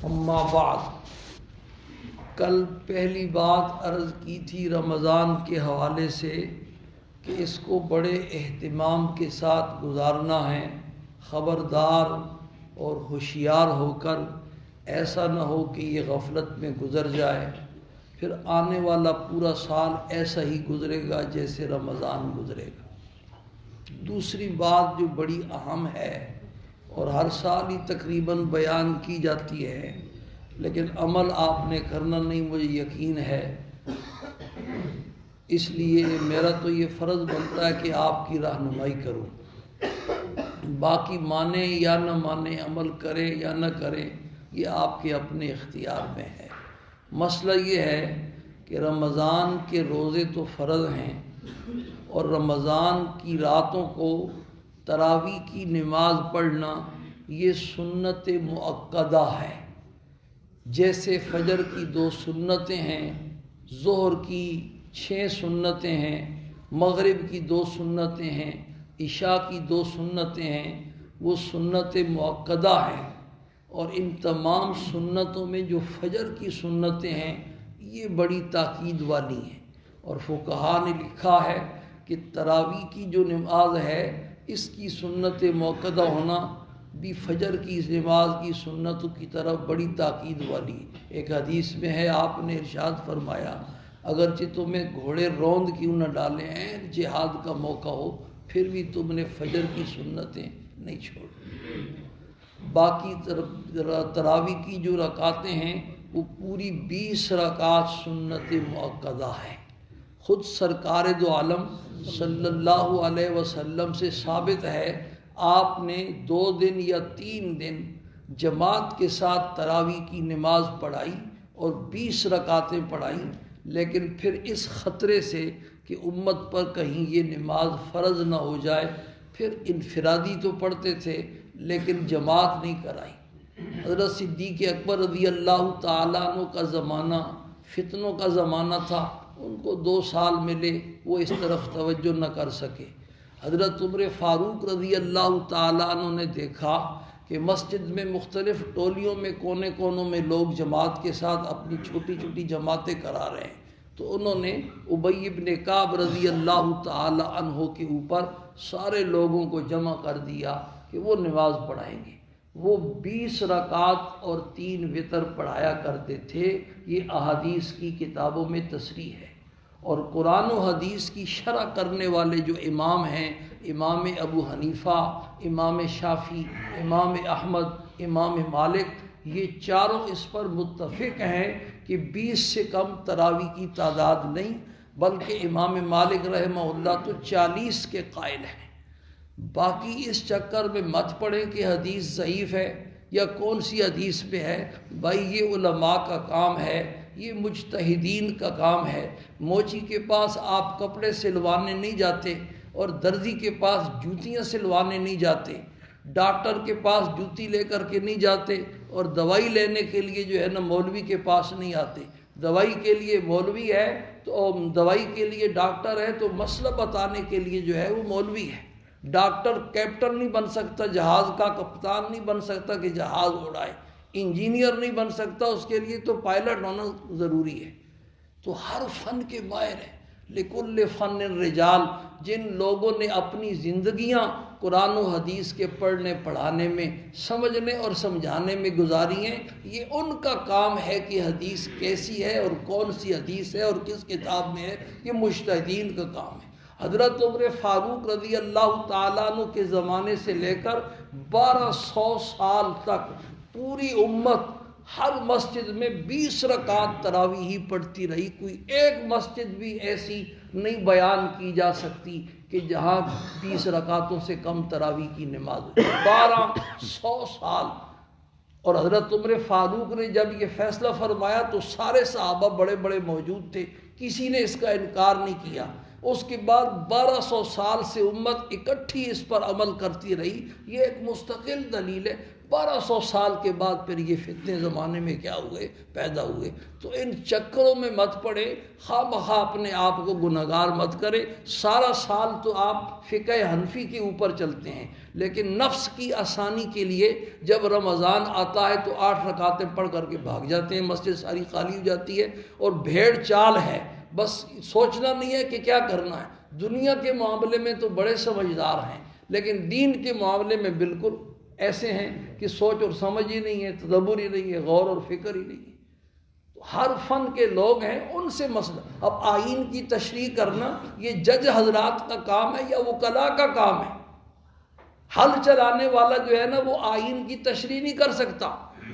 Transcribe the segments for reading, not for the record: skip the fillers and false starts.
اما بعد، کل پہلی بات عرض کی تھی رمضان کے حوالے سے کہ اس کو بڑے اہتمام کے ساتھ گزارنا ہے، خبردار اور ہوشیار ہو کر، ایسا نہ ہو کہ یہ غفلت میں گزر جائے، پھر آنے والا پورا سال ایسا ہی گزرے گا جیسے رمضان گزرے گا۔ دوسری بات جو بڑی اہم ہے اور ہر سال ہی تقریباً بیان کی جاتی ہے، لیکن عمل آپ نے کرنا نہیں، مجھے یقین ہے، اس لیے میرا تو یہ فرض بنتا ہے کہ آپ کی رہنمائی کروں۔ باقی مانے یا نہ مانے، عمل کرے یا نہ کرے، یہ آپ کے اپنے اختیار میں ہے۔ مسئلہ یہ ہے کہ رمضان کے روزے تو فرض ہیں، اور رمضان کی راتوں کو تراویح کی نماز پڑھنا یہ سنت مؤکدہ ہے۔ جیسے فجر کی 2 سنتیں ہیں، ظہر کی 6 سنتیں ہیں، مغرب کی 2 سنتیں ہیں، عشاء کی 2 سنتیں ہیں، وہ سنت مؤکدہ ہیں۔ اور ان تمام سنتوں میں جو فجر کی سنتیں ہیں یہ بڑی تاکید والی ہیں، اور فقہا نے لکھا ہے کہ تراویح کی جو نماز ہے اس کی سنت مؤکدہ ہونا بھی فجر کی نماز کی سنتوں کی طرف بڑی تاکید والی۔ ایک حدیث میں ہے، آپ نے ارشاد فرمایا، اگرچہ تمہیں گھوڑے روند کیوں نہ ڈالے ہیں، جہاد کا موقع ہو، پھر بھی تم نے فجر کی سنتیں نہیں چھوڑی۔ باقی تراویح کی جو رکعتیں ہیں وہ پوری 20 رکعت سنت مؤکدہ ہیں۔ خود سرکار دو عالم صلی اللہ علیہ وسلم سے ثابت ہے، آپ نے 2 دن یا 3 دن جماعت کے ساتھ تراویح کی نماز پڑھائی اور 20 رکعتیں پڑھائیں، لیکن پھر اس خطرے سے کہ امت پر کہیں یہ نماز فرض نہ ہو جائے، پھر انفرادی تو پڑھتے تھے لیکن جماعت نہیں کرائی۔ حضرت صدیق اکبر رضی اللہ تعالیٰ عنہ کا زمانہ فتنوں کا زمانہ تھا، ان کو 2 سال ملے، وہ اس طرف توجہ نہ کر سکے۔ حضرت عمر فاروق رضی اللہ تعالیٰ عنہ نے دیکھا کہ مسجد میں مختلف ٹولیوں میں کونے کونوں میں لوگ جماعت کے ساتھ اپنی چھوٹی چھوٹی جماعتیں کرا رہے ہیں، تو انہوں نے ابی بن کعب رضی اللہ تعالیٰ عنہ کے اوپر سارے لوگوں کو جمع کر دیا کہ وہ نماز پڑھائیں گے۔ وہ 20 رکعت اور 3 وتر پڑھایا کرتے تھے۔ یہ احادیث کی کتابوں میں تصریح ہے، اور قرآن و حدیث کی شرح کرنے والے جو امام ہیں، امام ابو حنیفہ، امام شافعی، امام احمد، امام مالک، یہ چاروں اس پر متفق ہیں کہ 20 سے کم تراویح کی تعداد نہیں، بلکہ امام مالک رحمہ اللہ تو 40 کے قائل ہیں۔ باقی اس چکر میں مت پڑیں کہ حدیث ضعیف ہے یا کون سی حدیث میں ہے، بھائی یہ علماء کا کام ہے، یہ مجتہدین کا کام ہے۔ موچی کے پاس آپ کپڑے سلوانے نہیں جاتے، اور درزی کے پاس جوتیاں سلوانے نہیں جاتے، ڈاکٹر کے پاس جوتی لے کر کے نہیں جاتے، اور دوائی لینے کے لیے جو ہے نا مولوی کے پاس نہیں آتے۔ دوائی کے لیے مولوی ہے تو دوائی کے لیے ڈاکٹر ہے، تو مسئلہ بتانے کے لیے جو ہے وہ مولوی ہے۔ ڈاکٹر کیپٹن نہیں بن سکتا، جہاز کا کپتان نہیں بن سکتا کہ جہاز اڑائے، انجینئر نہیں بن سکتا، اس کے لیے تو پائلٹ ہونا ضروری ہے۔ تو ہر فن کے ماہر ہیں، لکل فن رجال۔ جن لوگوں نے اپنی زندگیاں قرآن و حدیث کے پڑھنے پڑھانے میں، سمجھنے اور سمجھانے میں گزاری ہیں، یہ ان کا کام ہے کہ حدیث کیسی ہے اور کون سی حدیث ہے اور کس کتاب میں ہے، یہ مجتہدین کا کام ہے۔ حضرت عمر فاروق رضی اللہ تعالیٰ عنہ کے زمانے سے لے کر 1200 سال تک پوری امت ہر مسجد میں 20 رکعت تراویح ہی پڑھتی رہی۔ کوئی ایک مسجد بھی ایسی نہیں بیان کی جا سکتی کہ جہاں 20 رکعتوں سے کم تراویح کی نماز ہو۔ 1200 سال۔ اور حضرت عمر فاروق نے جب یہ فیصلہ فرمایا تو سارے صحابہ بڑے بڑے موجود تھے، کسی نے اس کا انکار نہیں کیا۔ اس کے بعد 1200 سال سے امت اکٹھی اس پر عمل کرتی رہی۔ یہ ایک مستقل دلیل ہے۔ 1200 سال کے بعد پھر یہ فتنے زمانے میں کیا ہوئے، پیدا ہوئے۔ تو ان چکروں میں مت پڑے، خواہ بخواہ اپنے آپ کو گنہگار مت کرے۔ سارا سال تو آپ فقہ حنفی کے اوپر چلتے ہیں، لیکن نفس کی آسانی کے لیے جب رمضان آتا ہے تو 8 رکعتیں پڑھ کر کے بھاگ جاتے ہیں، مسجد ساری خالی ہو جاتی ہے، اور بھیڑ چال ہے، بس سوچنا نہیں ہے کہ کیا کرنا ہے۔ دنیا کے معاملے میں تو بڑے سمجھدار ہیں، لیکن دین کے معاملے میں بالکل ایسے ہیں کہ سوچ اور سمجھ ہی نہیں ہے، تدبر ہی نہیں ہے، غور اور فکر ہی نہیں ہے۔ تو ہر فن کے لوگ ہیں، ان سے مسئلہ۔ اب آئین کی تشریح کرنا یہ جج حضرات کا کام ہے یا وکلاء کا کام ہے؟ حل چلانے والا جو ہے نا وہ آئین کی تشریح نہیں کر سکتا۔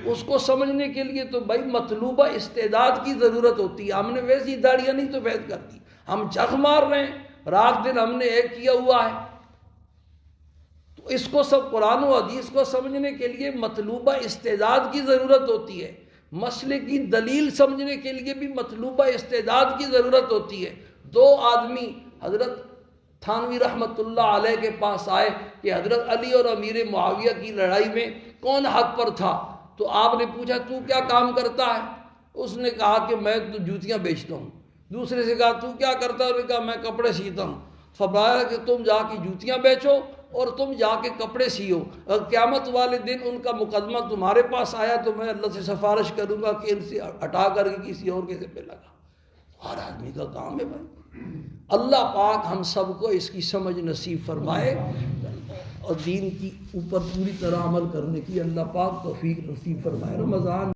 اس کو سمجھنے کے لیے تو بھائی مطلوبہ استعداد کی ضرورت ہوتی ہے۔ ہم نے ویسی داڑیاں نہیں سفید کر دی، ہم چغ مار رہے ہیں، رات دن ہم نے ایک کیا ہوا ہے۔ تو اس کو سب قرآن و حدیث کو سمجھنے کے لیے مطلوبہ استعداد کی ضرورت ہوتی ہے، مسئلے کی دلیل سمجھنے کے لیے بھی مطلوبہ استعداد کی ضرورت ہوتی ہے۔ 2 آدمی حضرت تھانوی رحمۃ اللہ علیہ کے پاس آئے کہ حضرت علی اور امیر معاویہ کی لڑائی میں کون حق پر تھا؟ تو آپ نے پوچھا تو کیا کام کرتا ہے؟ اس نے کہا کہ میں تو جوتیاں بیچتا ہوں۔ دوسرے سے کہا تو کیا کرتا ہے؟ انہوں نے کہا میں کپڑے سیتا ہوں۔ فرمایا کہ تم جا کے جوتیاں بیچو اور تم جا کے کپڑے سیو، اگر قیامت والے دن ان کا مقدمہ تمہارے پاس آیا تو میں اللہ سے سفارش کروں گا کہ ان سے ہٹا کر کے کسی اور کے پہ لگا۔ ہر آدمی کا کام ہے بھائی۔ اللہ پاک ہم سب کو اس کی سمجھ نصیب فرمائے اور دین کی اوپر پوری طرح عمل کرنے کی اللہ پاک توفیق نصیب فرمائے۔ رمضان